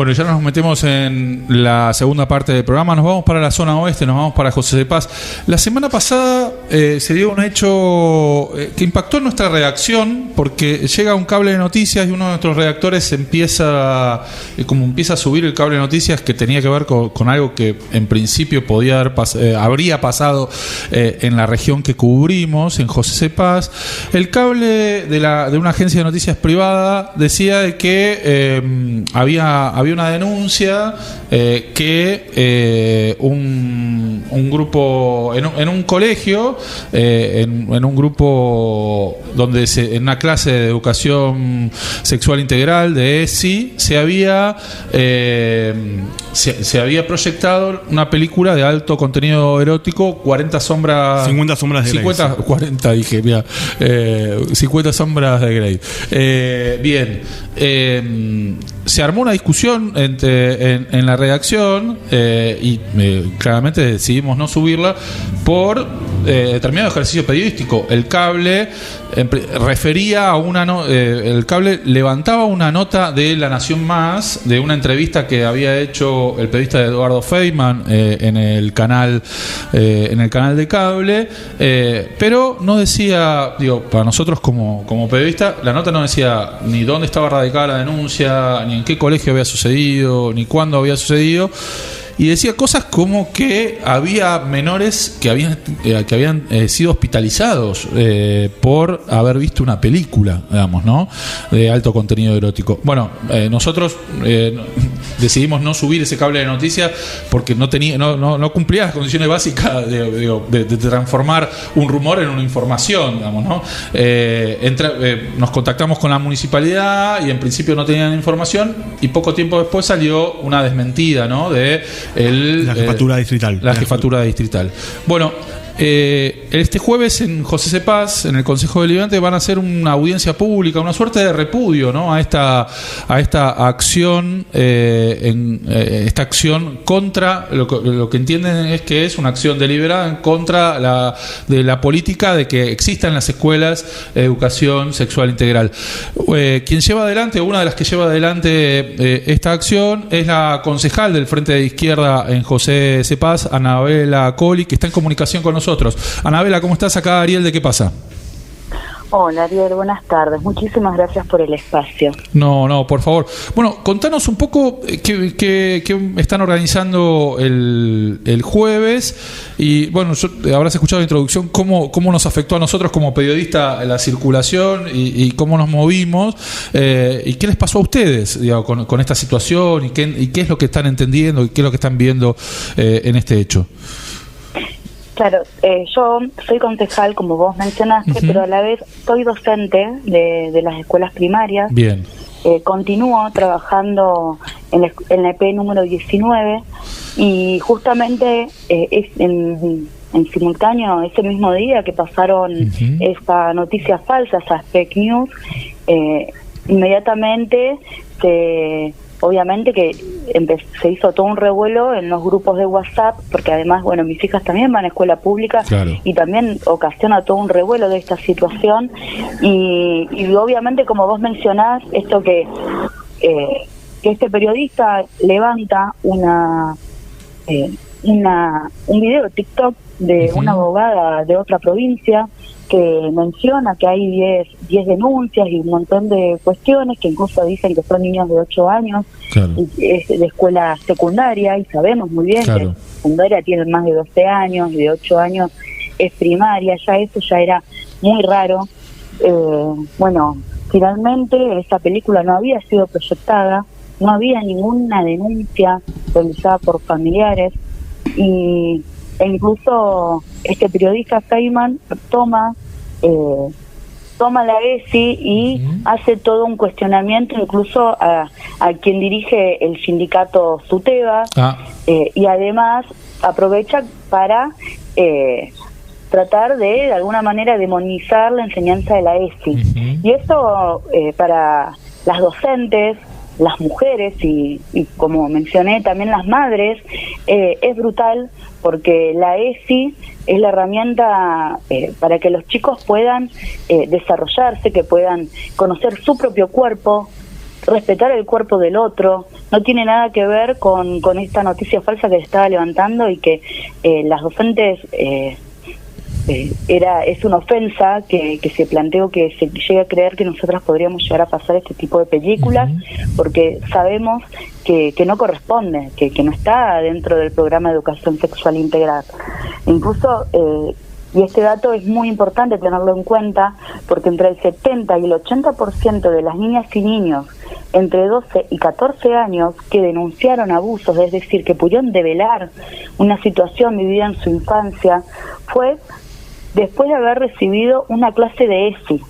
Bueno, ya nos metemos en la segunda parte del programa. Nos vamos para la zona oeste, nos vamos para José de Paz. La semana pasada se dio un hecho que impactó en nuestra redacción, porque llega un cable de noticias y uno de nuestros redactores empieza a subir el cable de noticias que tenía que ver con algo que en principio habría pasado en la región que cubrimos, en José de Paz. El cable de una agencia de noticias privada decía de que había una denuncia que un grupo en un colegio, en un grupo donde en una clase de educación sexual integral de ESI se había proyectado una película de alto contenido erótico, 50 sombras de Grey. 40 dije, mira, 50 sombras de Grey. Bien, se armó una discusión en la redacción y claramente decidimos no subirla por determinado ejercicio periodístico. El cable refería a el cable levantaba una nota de La Nación Más, de una entrevista que había hecho el periodista Eduardo Feynman en el canal de cable, pero no decía, para nosotros como periodista, la nota no decía ni dónde estaba radicada la denuncia, ni en qué colegio había sucedido, ni cuándo había sucedido. Y decía cosas como que había menores que habían sido hospitalizados por haber visto una película, digamos, ¿no?, de alto contenido erótico. Bueno, nosotros decidimos no subir ese cable de noticias porque no cumplía las condiciones básicas de transformar un rumor en una información, digamos, ¿no? Nos contactamos con la municipalidad y en principio no tenían información, y poco tiempo después salió una desmentida, ¿no?, de la jefatura distrital. La jefatura distrital. Bueno, este jueves en José de Paz, en el Consejo Deliberante, van a hacer una audiencia pública, una suerte de repudio, ¿no?, a esta acción, esta acción contra lo que entienden es que es una acción deliberada en contra de la política de que exista en las escuelas educación sexual integral. Quien lleva adelante, una de las que lleva adelante esta acción, es la concejal del Frente de Izquierda en José de Paz, Anabela Coli, que está en comunicación con nosotros. Anabela, ¿cómo estás? Acá Ariel de ¿Qué pasa? Hola Ariel, buenas tardes. Muchísimas gracias por el espacio. No, por favor. Bueno, contanos un poco qué están organizando el jueves. Y bueno, habrás escuchado la introducción, cómo nos afectó a nosotros como periodistas la circulación y cómo nos movimos. ¿Y qué les pasó a ustedes, digamos, con esta situación? ¿Y qué es lo que están entendiendo y qué es lo que están viendo en este hecho? Claro, yo soy concejal, como vos mencionaste, pero a la vez soy docente de las escuelas primarias. Bien. Continúo trabajando en la EP número 19 y justamente es en simultáneo, ese mismo día que pasaron esta noticia falsa, esas fake news, inmediatamente obviamente que se hizo todo un revuelo en los grupos de WhatsApp, porque además, bueno, mis hijas también van a escuela pública. Claro. Y también ocasiona todo un revuelo de esta situación y obviamente, como vos mencionás, esto que este periodista levanta un video de TikTok de una abogada de otra provincia que menciona que hay 10 denuncias y un montón de cuestiones, que incluso dicen que son niños de 8 años. Claro. Y es de escuela secundaria, y sabemos muy bien que secundaria tienen más de 12 años, y de 8 años es primaria. Eso ya era muy raro. Bueno, finalmente esa película no había sido proyectada, no había ninguna denuncia realizada por familiares, e incluso este periodista Feynman toma la ESI y hace todo un cuestionamiento incluso a quien dirige el sindicato SUTEBA, y además aprovecha para tratar de alguna manera demonizar la enseñanza de la ESI. Y eso para las docentes, las mujeres y como mencioné también las madres, es brutal, porque la ESI es la herramienta para que los chicos puedan desarrollarse, que puedan conocer su propio cuerpo, respetar el cuerpo del otro. No tiene nada que ver con esta noticia falsa que se estaba levantando y que las docentes es una ofensa que se planteó, que se llegue a creer que nosotras podríamos llegar a pasar este tipo de películas, porque sabemos que no corresponde, que no está dentro del programa de educación sexual integral. Incluso y este dato es muy importante tenerlo en cuenta, porque entre el 70 y el 80% de las niñas y niños entre 12 y 14 años que denunciaron abusos, es decir, que pudieron develar una situación vivida en su infancia, fue después de haber recibido una clase de ESI.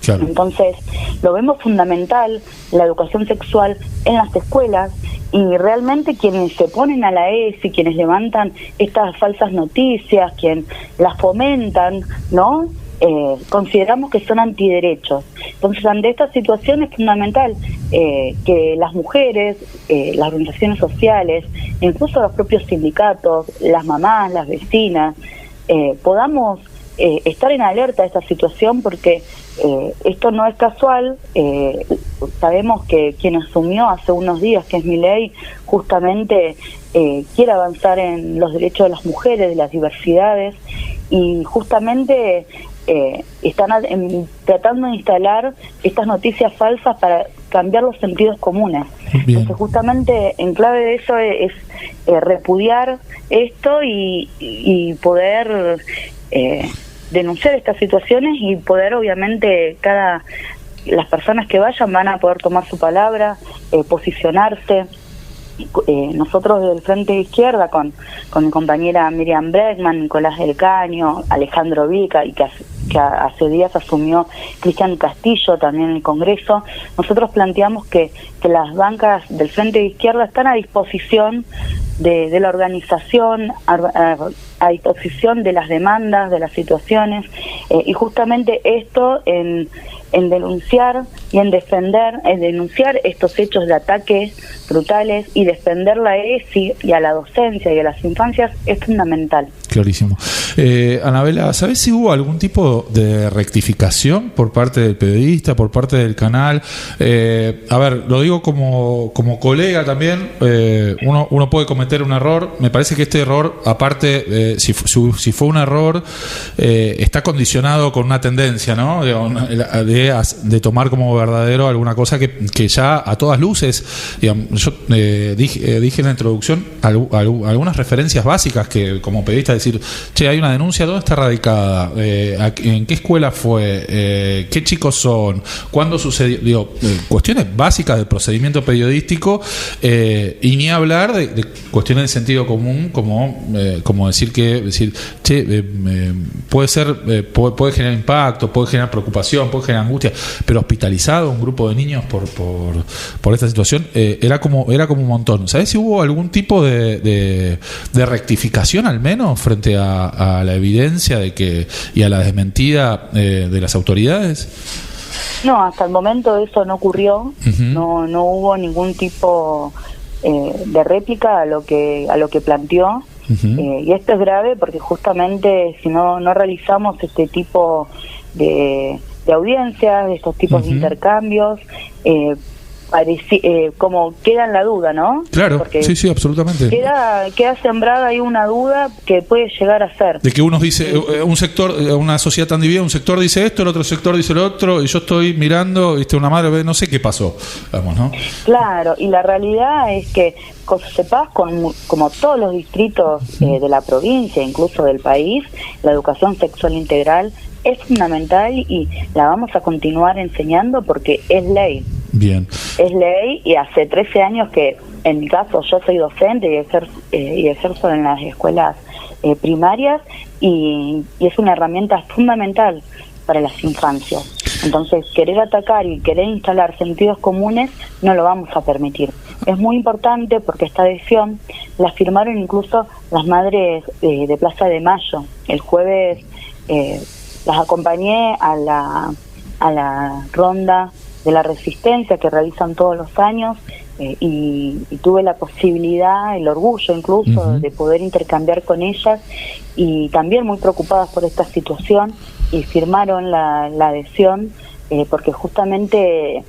Claro. Entonces, lo vemos fundamental, la educación sexual en las escuelas, y realmente quienes se ponen a la ESI, quienes levantan estas falsas noticias, quienes las fomentan, ¿no? Consideramos que son antiderechos. Entonces, ante esta situación es fundamental que las mujeres, las organizaciones sociales, incluso los propios sindicatos, las mamás, las vecinas, podamos estar en alerta de esta situación, porque esto no es casual. Sabemos que quien asumió hace unos días, que es Milei, justamente quiere avanzar en los derechos de las mujeres, de las diversidades, y justamente están tratando de instalar estas noticias falsas para cambiar los sentidos comunes. Bien. Entonces, justamente en clave de eso es repudiar esto y poder denunciar estas situaciones, y poder, obviamente, las personas que vayan van a poder tomar su palabra, posicionarse. Nosotros del Frente de Izquierda, con mi compañera Miriam Bregman, Nicolás del Caño, Alejandro Vica, y que hace días asumió Cristian Castillo también en el Congreso, nosotros planteamos que las bancas del Frente de Izquierda están a disposición de la organización, a disposición de las demandas, de las situaciones, y justamente esto en denunciar y en denunciar estos hechos de ataque brutales, y defender la ESI y a la docencia y a las infancias es fundamental. Clarísimo. Anabela, ¿sabés si hubo algún tipo de rectificación por parte del periodista, por parte del canal? A ver, lo digo como colega también. Uno puede cometer un error. Me parece que este error, aparte, si fue un error, está condicionado con una tendencia, ¿no? De tomar como verdadero alguna cosa que ya a todas luces, digamos, yo dije en la introducción algunas referencias básicas que como periodista decir, che, hay una denuncia, ¿dónde está radicada? ¿En qué escuela fue? ¿Qué chicos son? ¿Cuándo sucedió? Digo, cuestiones básicas del procedimiento periodístico, y ni hablar de cuestiones de sentido común, como decir, che, puede ser, puede generar impacto, puede generar preocupación, puede generar angustia, pero hospitalizado un grupo de niños por esta situación, era como un montón. ¿Sabés si hubo algún tipo de rectificación al menos frente a la evidencia y a la desmentida de las autoridades? No, hasta el momento eso no ocurrió. No hubo ningún tipo de réplica a lo que planteó. Y esto es grave porque justamente si no realizamos este tipo de audiencias, de estos tipos de intercambios, como queda en la duda, ¿no? Claro, porque sí, absolutamente. Queda sembrada ahí una duda que puede llegar a ser. De que uno dice, un sector, una sociedad tan dividida, un sector dice esto, el otro sector dice lo otro, y yo estoy mirando, una madre, no sé qué pasó, vamos, ¿no? Claro, y la realidad es que José Paz, como todos los distritos de la provincia, incluso del país, la educación sexual integral es fundamental y la vamos a continuar enseñando porque es ley. Bien. Es ley, y hace 13 años que, en mi caso, yo soy docente y ejerzo en las escuelas primarias, y es una herramienta fundamental para las infancias. Entonces, querer atacar y querer instalar sentidos comunes no lo vamos a permitir. Es muy importante porque esta adhesión la firmaron incluso las madres de Plaza de Mayo. El jueves las acompañé a la ronda de la resistencia que realizan todos los años, y tuve la posibilidad, el orgullo incluso, de poder intercambiar con ellas, y también muy preocupadas por esta situación, y firmaron la adhesión, porque justamente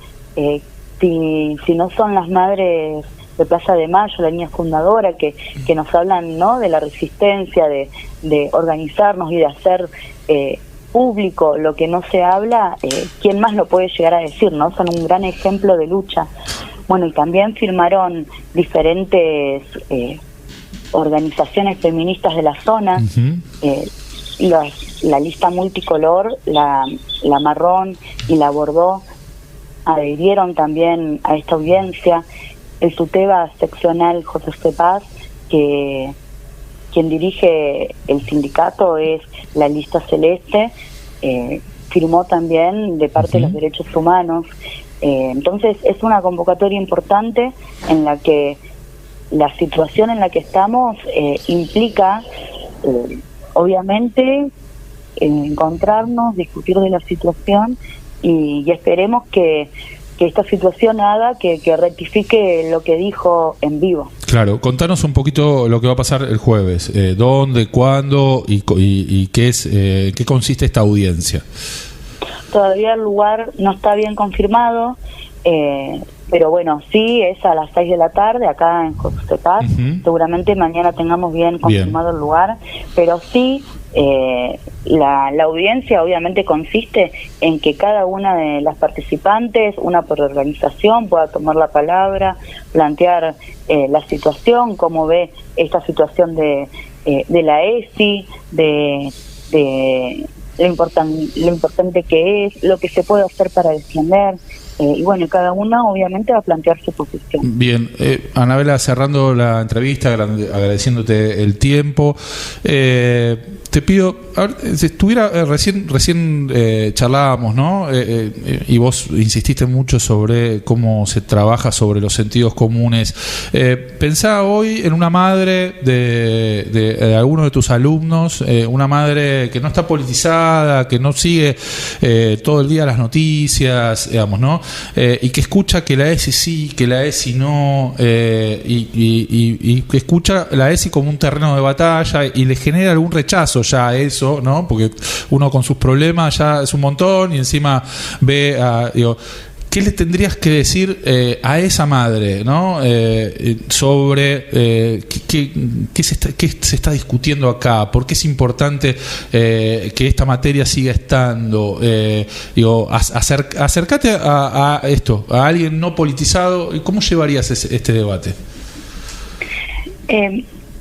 si no son las madres de Plaza de Mayo, la niña fundadora, que nos hablan, ¿no?, de la resistencia, de organizarnos y de hacer público lo que no se habla, ¿quién más lo puede llegar a decir, no? Son un gran ejemplo de lucha. Bueno, y también firmaron diferentes organizaciones feministas de la zona, la lista multicolor, la marrón y la bordó, adhirieron también a esta audiencia. El SUTEBA seccional José Cepaz, que quien dirige el sindicato, es la lista celeste, firmó también de parte de los derechos humanos. Entonces es una convocatoria importante en la que la situación en la que estamos implica, obviamente, encontrarnos, discutir de la situación y esperemos que esta situación haga que rectifique lo que dijo en vivo. Claro, contanos un poquito lo que va a pasar el jueves, dónde, cuándo y qué consiste esta audiencia. Todavía el lugar no está bien confirmado, pero bueno, sí, es a las 6 de la tarde acá en José Paz. Seguramente mañana tengamos bien confirmado el lugar, pero sí, la audiencia obviamente consiste en que cada una de las participantes, una por organización, pueda tomar la palabra, plantear la situación, cómo ve esta situación de la ESI, de lo importante que es, lo que se puede hacer para defender. Y bueno, cada una obviamente va a plantear su posición. Bien, Anabela, cerrando la entrevista, agradeciéndote el tiempo, te pido, a ver, si estuviera recién charlábamos, ¿no? Y vos insististe mucho sobre cómo se trabaja sobre los sentidos comunes. Pensá hoy en una madre de alguno de tus alumnos, una madre que no está politizada, que no sigue todo el día las noticias, digamos, ¿no? Y que escucha que la ESI sí, que la ESI no, y que escucha la ESI como un terreno de batalla y le genera algún rechazo ya a eso, ¿no? Porque uno con sus problemas ya es un montón y encima ve ¿qué le tendrías que decir a esa madre, ¿no? Sobre qué se está discutiendo acá? ¿Por qué es importante que esta materia siga estando? Acércate a esto, a alguien no politizado. ¿Cómo llevarías este debate?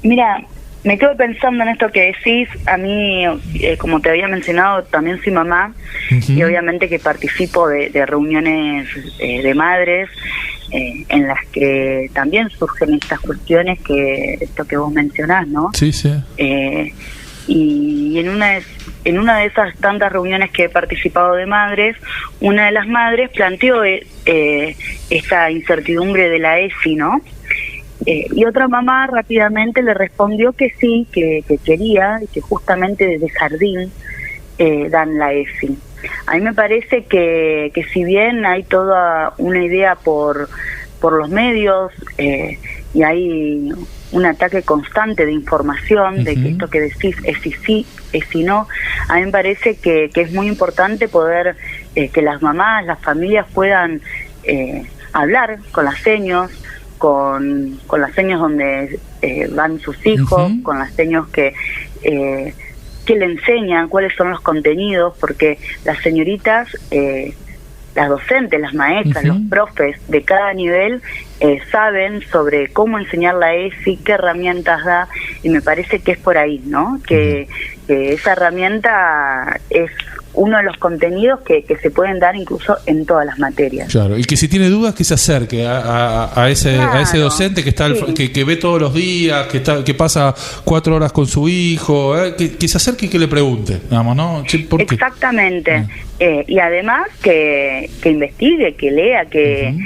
Mira, me quedo pensando en esto que decís. A mí, como te había mencionado, también soy mamá, y obviamente que participo de reuniones de madres en las que también surgen estas cuestiones, esto que vos mencionás, ¿no? Sí, sí. Y en una de esas tantas reuniones que he participado de madres, una de las madres planteó esta incertidumbre de la ESI, ¿no? Y otra mamá rápidamente le respondió que sí, que quería, y que justamente desde jardín dan la ESI. A mí me parece que si bien hay toda una idea por los medios, y hay un ataque constante de información, de que esto que decís es sí, es si no, a mí me parece que es muy importante poder que las mamás, las familias puedan hablar con las seños, con las seños donde van sus hijos, con las seños que le enseñan, cuáles son los contenidos, porque las señoritas, las docentes, las maestras, los profes de cada nivel saben sobre cómo enseñar la ESI, qué herramientas da, y me parece que es por ahí, ¿no? Que esa herramienta es uno de los contenidos que se pueden dar incluso en todas las materias. Claro, y que si tiene dudas que se acerque a ese docente que está que ve todos los días, que pasa 4 horas con su hijo, que se acerque y que le pregunte, digamos, ¿no? ¿Por qué? Exactamente. Y además que investigue, que lea, que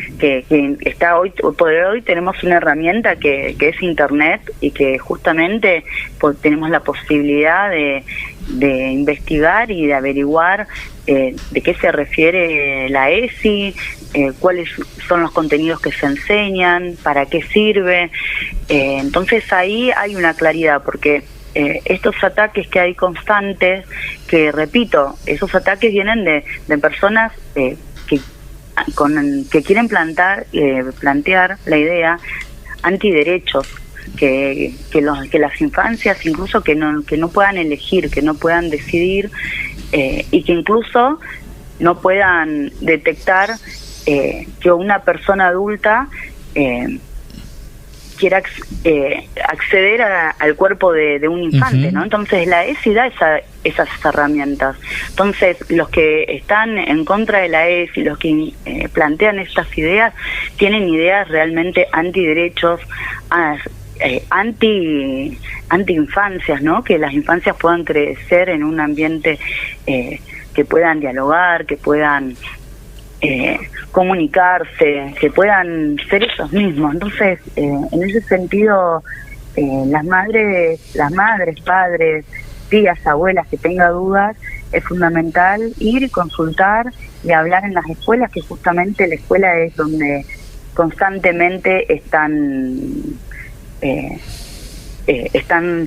está hoy por hoy tenemos una herramienta que es internet, y que justamente tenemos la posibilidad de investigar y de averiguar de qué se refiere la ESI, cuáles son los contenidos que se enseñan, para qué sirve. Entonces ahí hay una claridad, porque estos ataques que hay constantes, que repito, esos ataques vienen de personas que que quieren plantear la idea antiderechos, que las infancias incluso que no puedan elegir, que no puedan decidir, y que incluso no puedan detectar que una persona adulta quiera acceder al cuerpo de un infante, ¿no? Entonces la ESI da esas herramientas. Entonces los que están en contra de la ESI, los que plantean estas ideas, tienen ideas realmente antiderechos, anti-infancias, ¿no? Que las infancias puedan crecer en un ambiente que puedan dialogar, que puedan comunicarse, que puedan ser ellos mismos. Entonces, en ese sentido, las madres, padres, tías, abuelas que tengan dudas, es fundamental ir y consultar y hablar en las escuelas, que justamente la escuela es donde constantemente están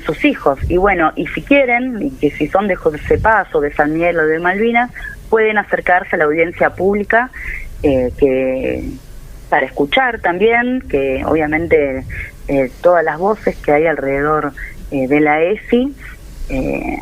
sus hijos. Y bueno, y si quieren, y que si son de José Paz o de San Miguel o de Malvinas, pueden acercarse a la audiencia pública para escuchar también, que obviamente todas las voces que hay alrededor de la ESI.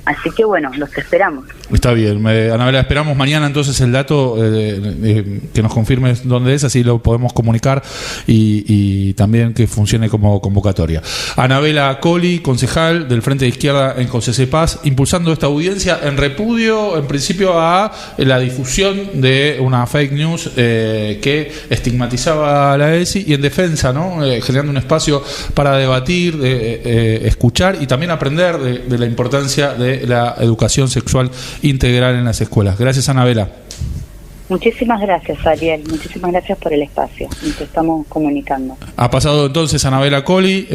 Así que bueno, los esperamos. Está bien, Anabela, esperamos mañana entonces el dato, que nos confirmes dónde es, así lo podemos comunicar y también que funcione como convocatoria. Anabela Colli, concejal del Frente de Izquierda en José Paz, impulsando esta audiencia en repudio, en principio, a la difusión de una fake news que estigmatizaba a la ESI, y en defensa, ¿no? Generando un espacio para debatir, escuchar y también aprender de la importancia de la educación sexual integral en las escuelas. Gracias, Anabela. Muchísimas gracias, Ariel. Muchísimas gracias por el espacio. Nos estamos comunicando. Ha pasado entonces Anabela Colli.